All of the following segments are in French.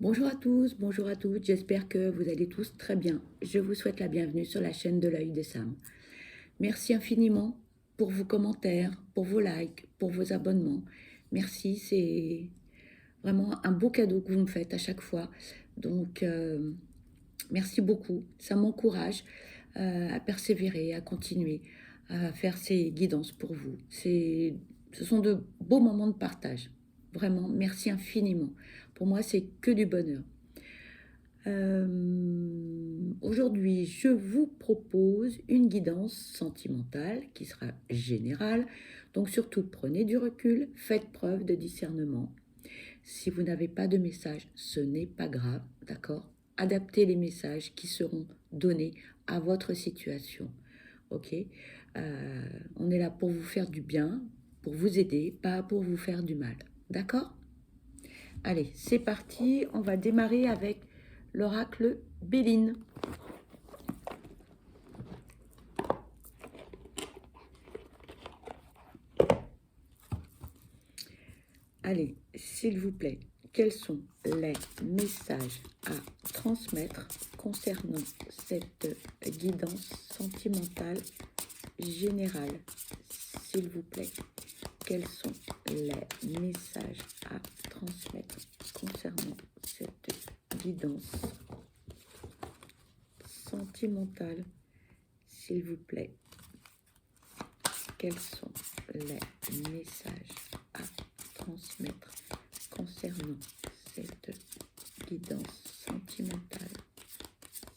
bonjour à toutes, j'espère que vous allez tous très bien. Je vous souhaite la bienvenue sur la chaîne de l'œil de Sam. Merci infiniment pour vos commentaires, pour vos likes, pour vos abonnements. Merci, c'est vraiment un beau cadeau que vous me faites à chaque fois. Donc, merci beaucoup, ça m'encourage à persévérer, à continuer, à faire ces guidances pour vous. Ce sont de beaux moments de partage. Vraiment, merci infiniment. Pour moi, c'est que du bonheur. Aujourd'hui, je vous propose une guidance sentimentale qui sera générale. Donc surtout, prenez du recul, faites preuve de discernement. Si vous n'avez pas de message, ce n'est pas grave, d'accord? Adaptez les messages qui seront donnés à votre situation, ok? On est là pour vous faire du bien, pour vous aider, pas pour vous faire du mal, d'accord? Allez, c'est parti, on va démarrer avec l'oracle Béline. Allez, s'il vous plaît, quels sont les messages à transmettre concernant cette guidance sentimentale générale? S'il vous plaît, quels sont les messages à transmettre concernant cette guidance sentimentale? S'il vous plaît, quels sont les messages à transmettre concernant cette guidance sentimentale,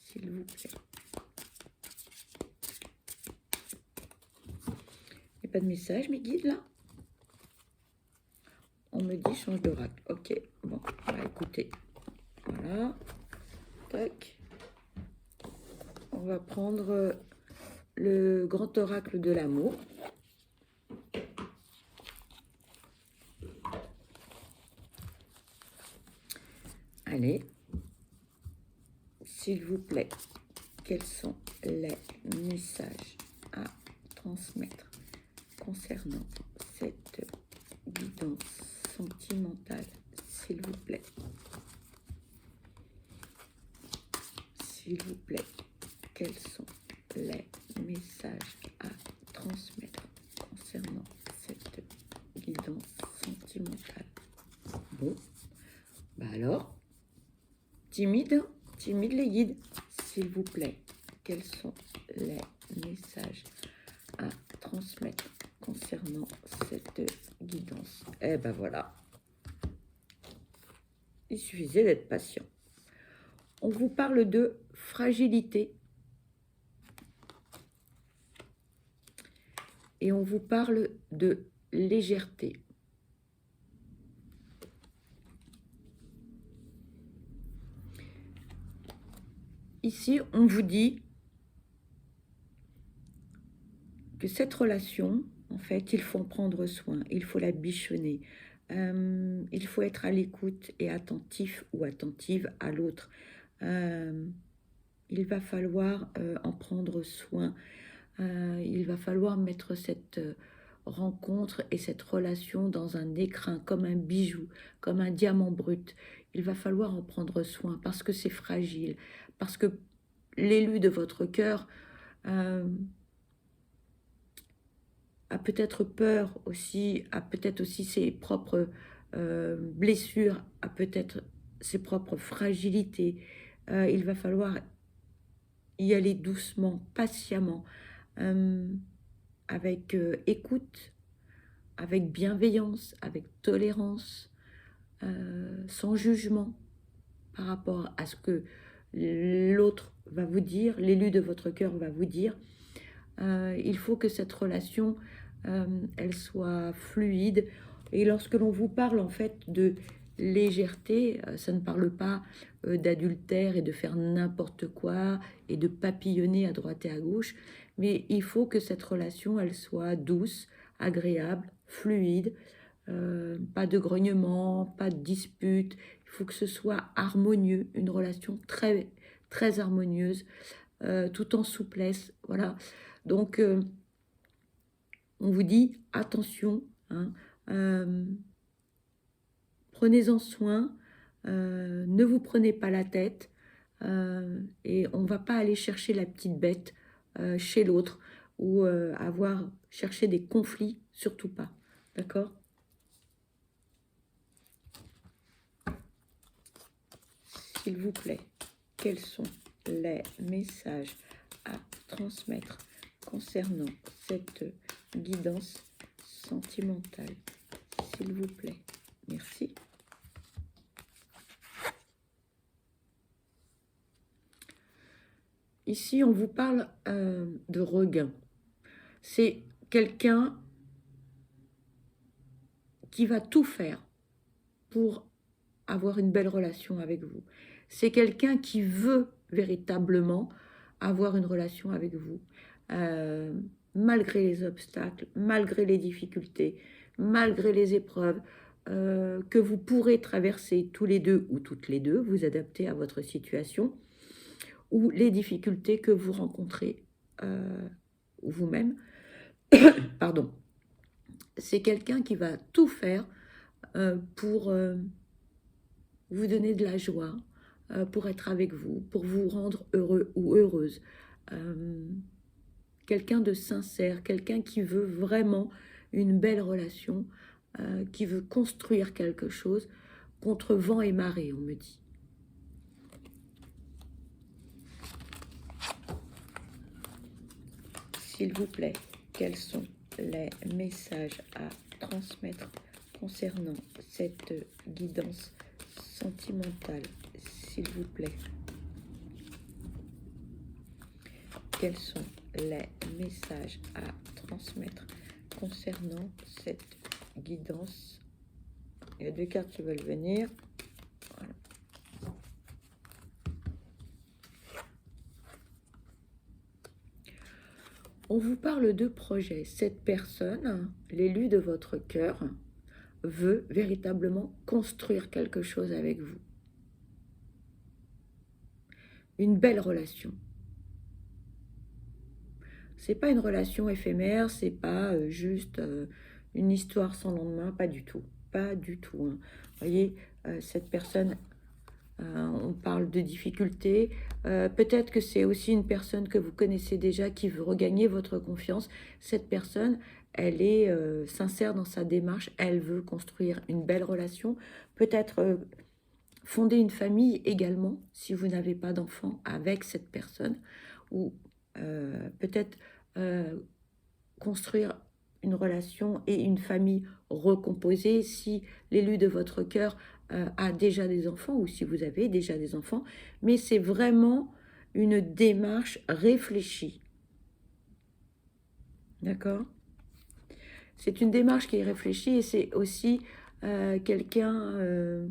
s'il vous plaît? Il n'y a pas de message, mes guides, là? On me dit change d'oracle. Ok, bon, bah écoutez, voilà, tac. On va prendre le grand oracle de l'amour. Allez, s'il vous plaît, quels sont les messages à transmettre concernant cette guidance sentimentale, s'il vous plaît? S'il vous plaît, quels sont les messages à transmettre concernant cette guidance sentimentale? Bon, bah alors, timide les guides, s'il vous plaît, quels sont les messages à transmettre concernant cette guidance? Eh ben voilà, il suffisait d'être patient. On vous parle de fragilité et on vous parle de légèreté. Ici, on vous dit que cette relation, en fait, il faut en prendre soin, il faut la bichonner, il faut être à l'écoute et attentif ou attentive à l'autre. Il va falloir en prendre soin, il va falloir mettre cette rencontre et cette relation dans un écrin, comme un bijou, comme un diamant brut. Il va falloir en prendre soin parce que c'est fragile, parce que l'élu de votre cœur a peut-être peur aussi, a peut-être aussi ses propres blessures, a peut-être ses propres fragilités. Il va falloir y aller doucement, patiemment, avec écoute, avec bienveillance, avec tolérance, sans jugement par rapport à ce que l'autre va vous dire, l'élu de votre cœur va vous dire. Il faut que cette relation, elle soit fluide. Et lorsque l'on vous parle en fait de légèreté, ça ne parle pas d'adultère et de faire n'importe quoi et de papillonner à droite et à gauche, mais il faut que cette relation, elle soit douce, agréable, fluide, pas de grognement, pas de dispute. Il faut que ce soit harmonieux, une relation très, très harmonieuse, tout en souplesse, voilà. Donc, on vous dit attention, hein, prenez-en soin, Ne vous prenez pas la tête et on ne va pas aller chercher la petite bête chez l'autre ou chercher des conflits, surtout pas. D'accord? S'il vous plaît, quels sont les messages à transmettre concernant cette guidance sentimentale? S'il vous plaît. Merci. Ici, on vous parle de regain. C'est quelqu'un qui va tout faire pour avoir une belle relation avec vous. C'est quelqu'un qui veut véritablement avoir une relation avec vous, malgré les obstacles, malgré les difficultés, malgré les épreuves que vous pourrez traverser tous les deux ou toutes les deux, vous adapter à votre situation, ou les difficultés que vous rencontrez vous-même. Pardon. C'est quelqu'un qui va tout faire pour vous donner de la joie, pour être avec vous, pour vous rendre heureux ou heureuse. Quelqu'un de sincère, quelqu'un qui veut vraiment une belle relation, qui veut construire quelque chose contre vent et marée, on me dit. S'il vous plaît, quels sont les messages à transmettre concernant cette guidance sentimentale, s'il vous plaît? Quels sont les messages à transmettre concernant cette guidance? Il y a deux cartes qui veulent venir. Voilà. On vous parle de projet. Cette personne, l'élu de votre cœur, veut véritablement construire quelque chose avec vous. Une belle relation. C'est pas une relation éphémère, c'est pas juste une histoire sans lendemain, pas du tout. Pas du tout. Hein. Vous voyez, cette personne, on parle de difficultés. Peut-être que c'est aussi une personne que vous connaissez déjà qui veut regagner votre confiance. Cette personne, elle est sincère dans sa démarche. Elle veut construire une belle relation. Peut-être fonder une famille également, si vous n'avez pas d'enfant avec cette personne. Ou peut-être construire une relation et une famille recomposée si l'élu de votre cœur a déjà des enfants ou si vous avez déjà des enfants. Mais c'est vraiment une démarche réfléchie. D'accord? C'est une démarche qui est réfléchie et c'est aussi quelqu'un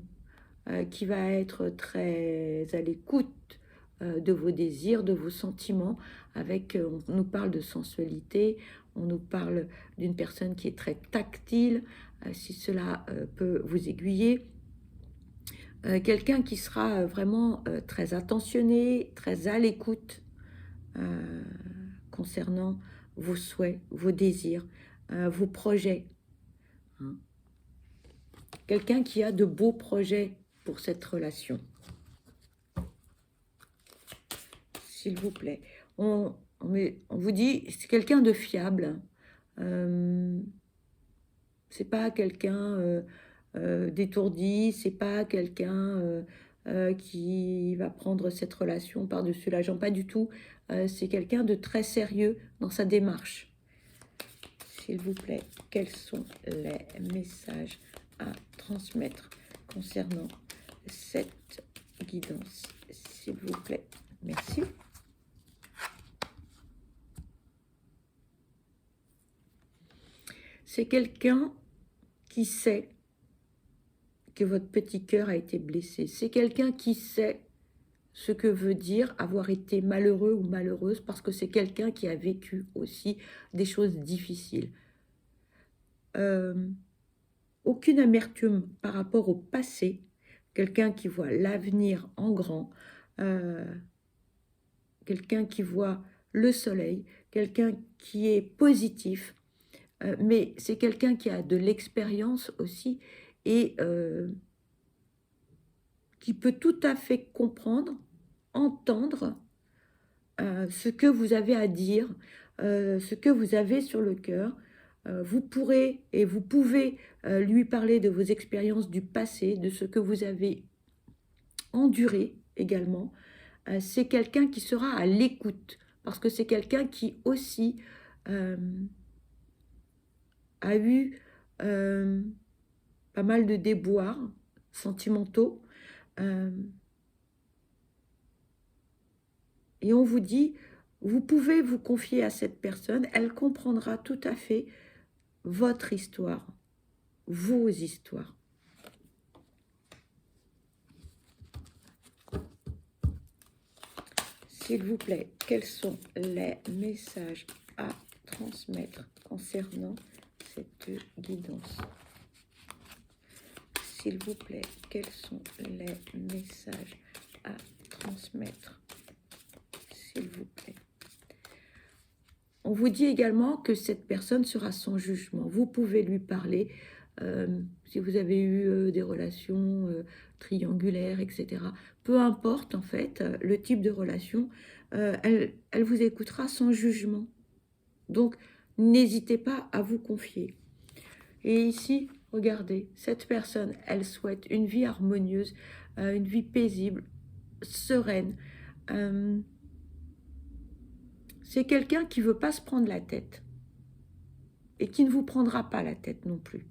qui va être très à l'écoute de vos désirs, de vos sentiments. On nous parle de sensualité, on nous parle d'une personne qui est très tactile, si cela peut vous aiguiller. Quelqu'un qui sera vraiment très attentionné, très à l'écoute concernant vos souhaits, vos désirs, vos projets. Hein. Quelqu'un qui a de beaux projets pour cette relation. S'il vous plaît. On vous dit, c'est quelqu'un de fiable. C'est pas quelqu'un d'étourdi, c'est pas quelqu'un qui va prendre cette relation par-dessus la jambe, pas du tout. C'est quelqu'un de très sérieux dans sa démarche. S'il vous plaît, quels sont les messages à transmettre concernant cette guidance? S'il vous plaît, merci. C'est quelqu'un qui sait que votre petit cœur a été blessé. C'est quelqu'un qui sait ce que veut dire avoir été malheureux ou malheureuse parce que c'est quelqu'un qui a vécu aussi des choses difficiles. Aucune amertume par rapport au passé. Quelqu'un qui voit l'avenir en grand. Quelqu'un qui voit le soleil. Quelqu'un qui est positif. Mais c'est quelqu'un qui a de l'expérience aussi et qui peut tout à fait comprendre, entendre ce que vous avez à dire, ce que vous avez sur le cœur. Vous pourrez et vous pouvez lui parler de vos expériences du passé, de ce que vous avez enduré également. C'est quelqu'un qui sera à l'écoute, parce que c'est quelqu'un qui aussi a eu pas mal de déboires sentimentaux. Et on vous dit, vous pouvez vous confier à cette personne, elle comprendra tout à fait votre histoire, vos histoires. S'il vous plaît, quels sont les messages à transmettre concernant cette guidance? S'il vous plaît, quels sont les messages à transmettre? S'il vous plaît. On vous dit également que cette personne sera sans jugement. Vous pouvez lui parler si vous avez eu des relations triangulaires, etc. Peu importe en fait le type de relation, elle vous écoutera sans jugement. Donc n'hésitez pas à vous confier. Et ici, regardez, cette personne, elle souhaite une vie harmonieuse, une vie paisible, sereine. C'est quelqu'un qui ne veut pas se prendre la tête et qui ne vous prendra pas la tête non plus.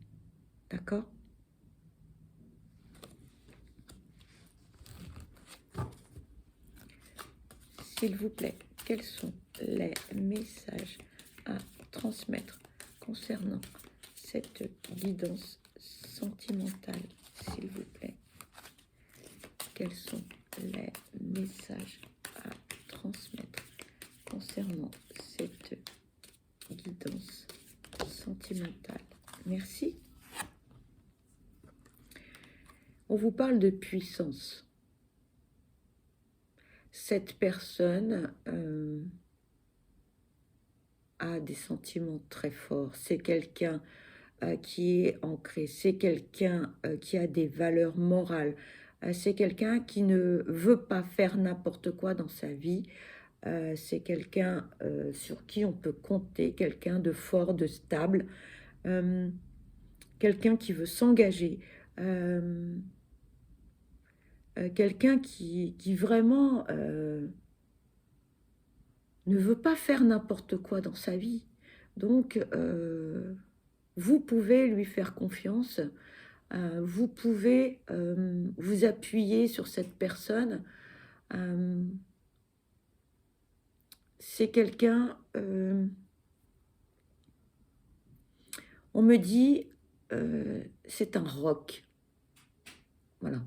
D'accord? S'il vous plaît, quels sont les messages à transmettre concernant cette guidance sentimentale, s'il vous plaît? Quels sont les messages à transmettre concernant cette guidance sentimentale? Merci. On vous parle de puissance. Cette personne a des sentiments très forts. C'est quelqu'un qui est ancré. C'est quelqu'un qui a des valeurs morales. C'est quelqu'un qui ne veut pas faire n'importe quoi dans sa vie. C'est quelqu'un sur qui on peut compter, quelqu'un de fort, de stable, quelqu'un qui veut s'engager, quelqu'un qui vraiment ne veut pas faire n'importe quoi dans sa vie. Donc, vous pouvez lui faire confiance, vous pouvez vous appuyer sur cette personne. C'est quelqu'un, on me dit, c'est un roc. Voilà.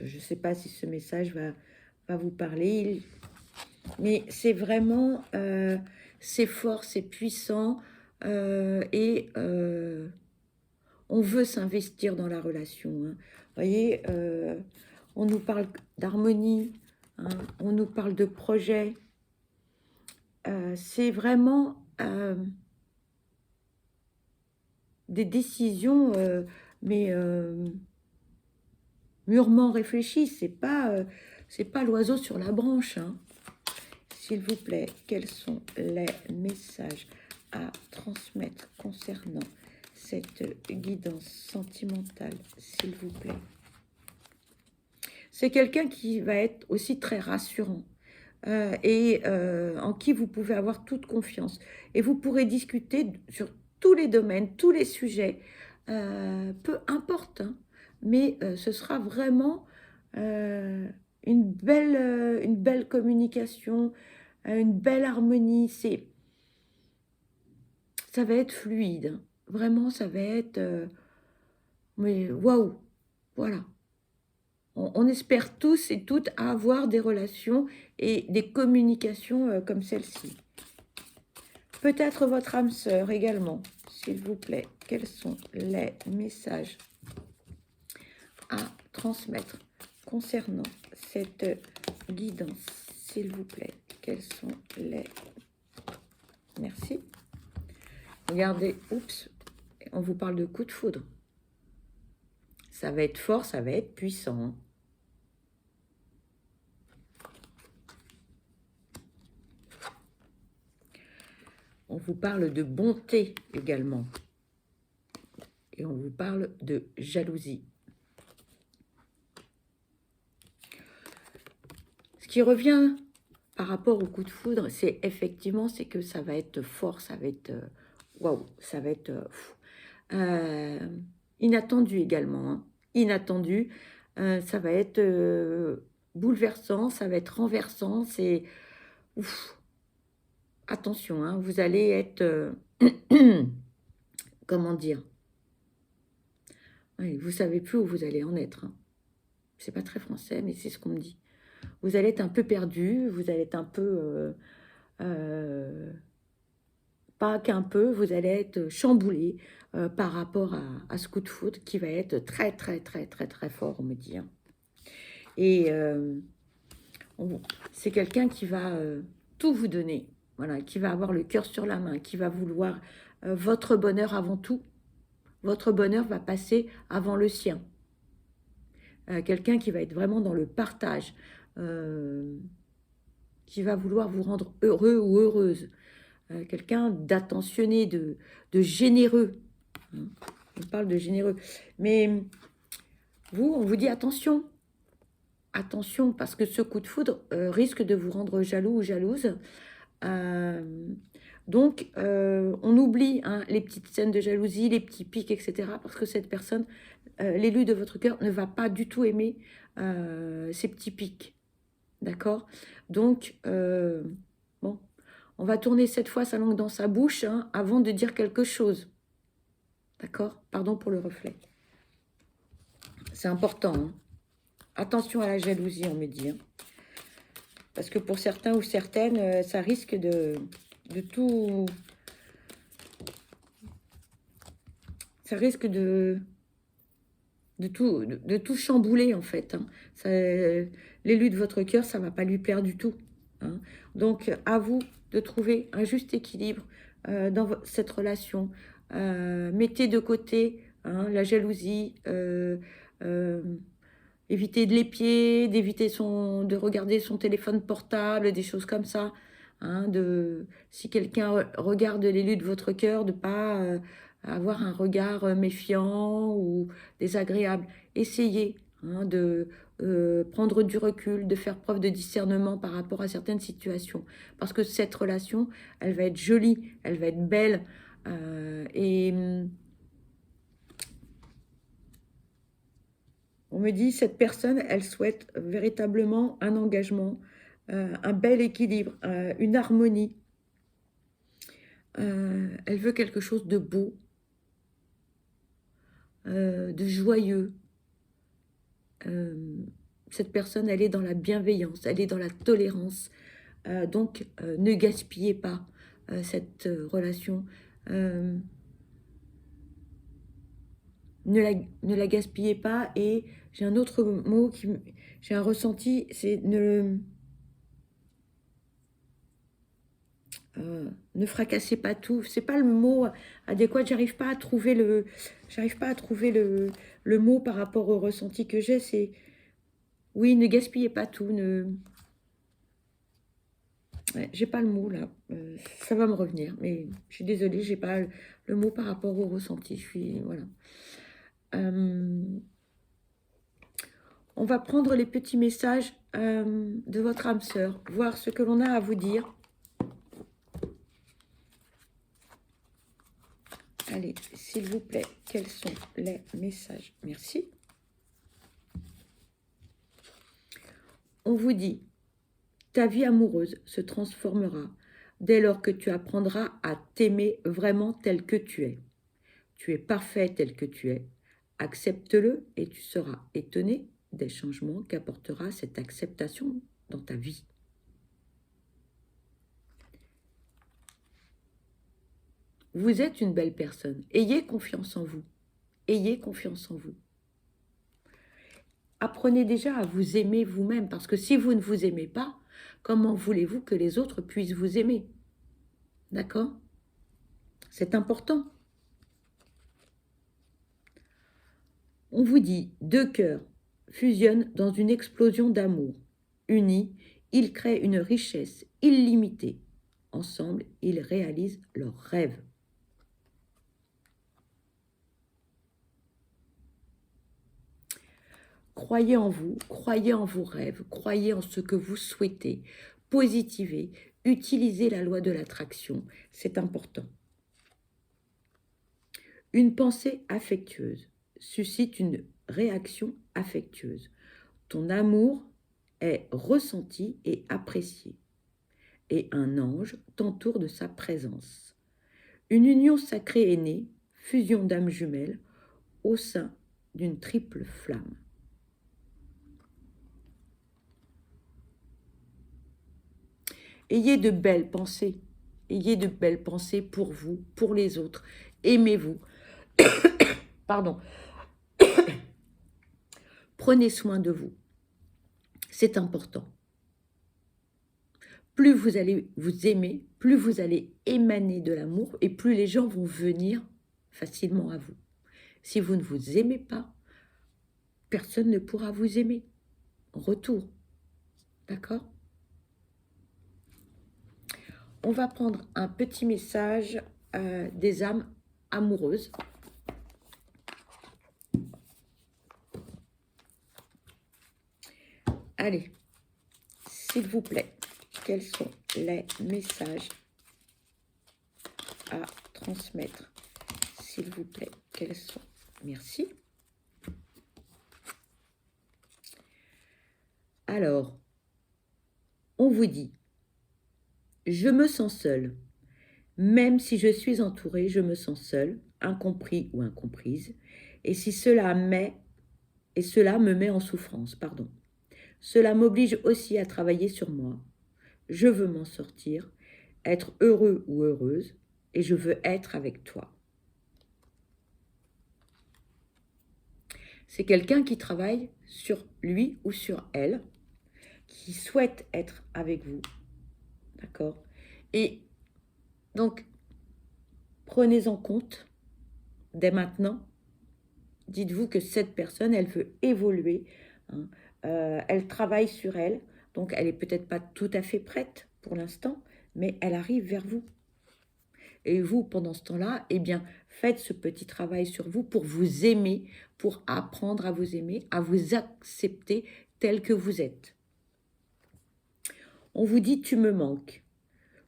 Je ne sais pas si ce message va vous parler, mais c'est vraiment, c'est fort, c'est puissant, et on veut s'investir dans la relation. Hein. Vous voyez, on nous parle d'harmonie, hein, on nous parle de projet. C'est vraiment des décisions, mais mûrement réfléchies. C'est pas l'oiseau sur la branche. Hein. S'il vous plaît, quels sont les messages à transmettre concernant cette guidance sentimentale, s'il vous plaît? C'est quelqu'un qui va être aussi très rassurant et en qui vous pouvez avoir toute confiance. Et vous pourrez discuter sur tous les domaines, tous les sujets, peu importe, hein, mais ce sera vraiment une belle communication, une belle harmonie. Ça va être fluide, hein. Vraiment, ça va être... mais waouh, voilà. On espère tous et toutes avoir des relations et des communications comme celle-ci. Peut-être votre âme sœur également, s'il vous plaît. Quels sont les messages à transmettre concernant cette guidance, s'il vous plaît? Quels sont les... Merci. Regardez, oups, on vous parle de coup de foudre. Ça va être fort, ça va être puissant. Hein. On vous parle de bonté également. Et on vous parle de jalousie. Ce qui revient par rapport au coup de foudre, c'est effectivement, c'est que ça va être fort, ça va être... Waouh, ça va être... inattendu également. Hein. Inattendu. Ça va être bouleversant, ça va être renversant. C'est... Attention, hein, vous allez être... comment dire? Oui, vous ne savez plus où vous allez en être. Hein. C'est pas très français, mais c'est ce qu'on me dit. Vous allez être un peu perdu, vous allez être un peu... pas qu'un peu, vous allez être chamboulé par rapport à ce coup de foudre qui va être très, très, très, très, très fort, on me dit. Hein. Et c'est quelqu'un qui va tout vous donner, voilà, qui va avoir le cœur sur la main, qui va vouloir votre bonheur avant tout. Votre bonheur va passer avant le sien. Quelqu'un qui va être vraiment dans le partage, qui va vouloir vous rendre heureux ou heureuse. Quelqu'un d'attentionné, de généreux. Hein. On parle de généreux. Mais vous, on vous dit attention. Attention, parce que ce coup de foudre risque de vous rendre jaloux ou jalouse. Donc, on oublie hein, les petites scènes de jalousie, les petits pics, etc. Parce que cette personne, l'élu de votre cœur, ne va pas du tout aimer ces petits pics. D'accord? Donc, bon, on va tourner cette fois sa langue dans sa bouche hein, avant de dire quelque chose. D'accord? Pardon pour le reflet. C'est important. Hein. Attention à la jalousie, on me dit. Hein. Parce que pour certains ou certaines, ça risque de tout... Ça risque de tout chambouler, en fait. Hein. L'élu de votre cœur, ça ne va pas lui plaire du tout. Hein. Donc, à vous de trouver un juste équilibre dans cette relation. Mettez de côté hein, la jalousie, éviter de l'épier, d'éviter de regarder son téléphone portable, des choses comme ça. Hein, si quelqu'un regarde l'élu de votre cœur, de ne pas avoir un regard méfiant ou désagréable. Essayez hein, de prendre du recul, de faire preuve de discernement par rapport à certaines situations. Parce que cette relation, elle va être jolie, elle va être belle. Et on me dit, cette personne, elle souhaite véritablement un engagement, un bel équilibre, une harmonie. Elle veut quelque chose de beau, de joyeux. Cette personne, elle est dans la bienveillance, elle est dans la tolérance. Donc, ne gaspillez pas cette relation. Ne la gaspillez pas. Et j'ai un autre mot, j'ai un ressenti, c'est ne fracassez pas tout. C'est pas le mot adéquat. J'arrive pas à trouver le mot par rapport au ressenti que j'ai. C'est oui, ne gaspillez pas tout. Ouais, j'ai pas le mot là. Ça va me revenir, mais je suis désolée, j'ai pas le mot par rapport au ressenti. Voilà. On va prendre les petits messages de votre âme sœur, voir ce que l'on a à vous dire. Allez, s'il vous plaît, quels sont les messages? Merci. On vous dit, ta vie amoureuse se transformera dès lors que tu apprendras à t'aimer vraiment tel que tu es. Tu es parfait tel que tu es. Accepte-le et tu seras étonné des changements qu'apportera cette acceptation dans ta vie. Vous êtes une belle personne. Ayez confiance en vous. Ayez confiance en vous. Apprenez déjà à vous aimer vous-même, parce que si vous ne vous aimez pas, comment voulez-vous que les autres puissent vous aimer? D'accord? C'est important. On vous dit, deux cœurs fusionnent dans une explosion d'amour. Unis, ils créent une richesse illimitée. Ensemble, ils réalisent leurs rêves. Croyez en vous, croyez en vos rêves, croyez en ce que vous souhaitez, positivez, utilisez la loi de l'attraction, c'est important. Une pensée affectueuse suscite une réaction affectueuse. Ton amour est ressenti et apprécié, et un ange t'entoure de sa présence. Une union sacrée est née, fusion d'âmes jumelles, au sein d'une triple flamme. Ayez de belles pensées. Ayez de belles pensées pour vous, pour les autres. Aimez-vous. Pardon. Prenez soin de vous. C'est important. Plus vous allez vous aimer, plus vous allez émaner de l'amour et plus les gens vont venir facilement à vous. Si vous ne vous aimez pas, personne ne pourra vous aimer en retour. D'accord ? On va prendre un petit message des âmes amoureuses. Allez, s'il vous plaît, quels sont les messages à transmettre? S'il vous plaît, quels sont? Merci. Alors, on vous dit, je me sens seule. Même si je suis entourée, je me sens seule, incompris ou incomprise. Et si cela me met en souffrance, pardon. Cela m'oblige aussi à travailler sur moi. Je veux m'en sortir, être heureux ou heureuse, et je veux être avec toi. C'est quelqu'un qui travaille sur lui ou sur elle, qui souhaite être avec vous. D'accord ? Et donc, prenez en compte, dès maintenant, dites-vous que cette personne, elle veut évoluer, hein. Elle travaille sur elle, donc elle n'est peut-être pas tout à fait prête pour l'instant, mais elle arrive vers vous. Et vous, pendant ce temps-là, eh bien, faites ce petit travail sur vous pour vous aimer, pour apprendre à vous aimer, à vous accepter tel que vous êtes. On vous dit, tu me manques.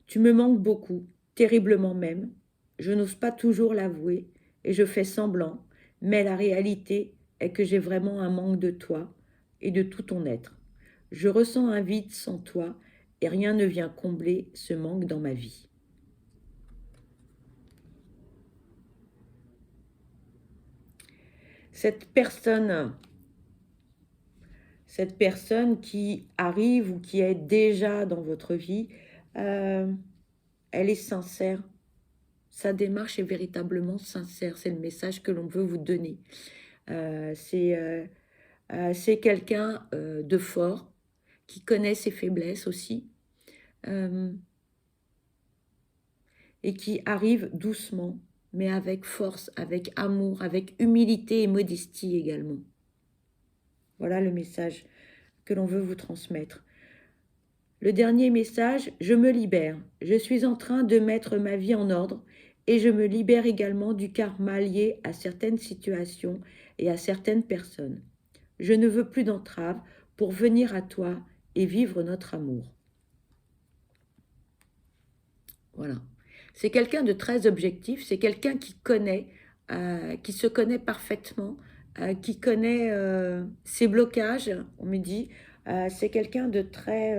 Tu me manques beaucoup, terriblement même. Je n'ose pas toujours l'avouer et je fais semblant, mais la réalité est que j'ai vraiment un manque de toi et de tout ton être. Je ressens un vide sans toi et rien ne vient combler ce manque dans ma vie. Cette personne qui arrive ou qui est déjà dans votre vie, elle est sincère. Sa démarche est véritablement sincère. C'est le message que l'on veut vous donner. C'est quelqu'un de fort, qui connaît ses faiblesses aussi, et qui arrive doucement, mais avec force, avec amour, avec humilité et modestie également. Voilà le message que l'on veut vous transmettre. Le dernier message, je me libère. Je suis en train de mettre ma vie en ordre et je me libère également du karma lié à certaines situations et à certaines personnes. Je ne veux plus d'entrave pour venir à toi et vivre notre amour. Voilà. C'est quelqu'un de très objectif, c'est quelqu'un qui connaît, qui se connaît parfaitement, qui connaît ses blocages, on me dit. C'est quelqu'un de très...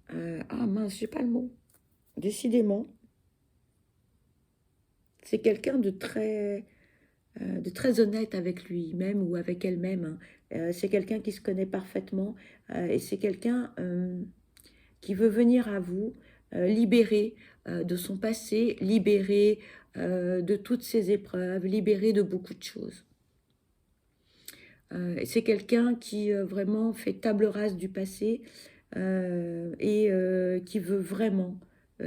ah mince, j'ai pas le mot. Décidément. C'est quelqu'un de très honnête avec lui-même ou avec elle-même, hein. C'est quelqu'un qui se connaît parfaitement et c'est quelqu'un qui veut venir à vous, libéré de son passé, libéré de toutes ses épreuves, libéré de beaucoup de choses. C'est quelqu'un qui vraiment fait table rase du passé et qui veut vraiment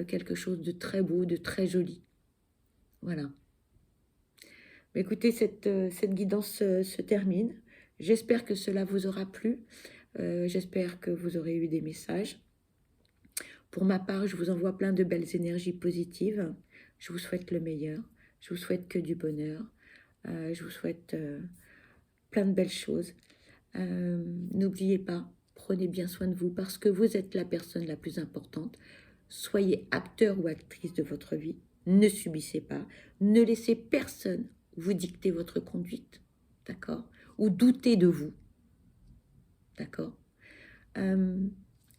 quelque chose de très beau, de très joli. Voilà. Écoutez, cette guidance se termine. J'espère que cela vous aura plu. J'espère que vous aurez eu des messages. Pour ma part, je vous envoie plein de belles énergies positives. Je vous souhaite le meilleur. Je vous souhaite que du bonheur. Je vous souhaite plein de belles choses. N'oubliez pas, prenez bien soin de vous parce que vous êtes la personne la plus importante. Soyez acteur ou actrice de votre vie. Ne subissez pas. Ne laissez personne vous dicter votre conduite. D'accord? Ou douter de vous. D'accord?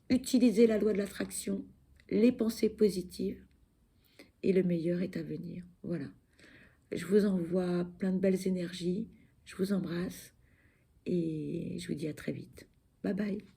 Utilisez la loi de l'attraction, les pensées positives et le meilleur est à venir. Voilà. Je vous envoie plein de belles énergies. Je vous embrasse et je vous dis à très vite. Bye bye.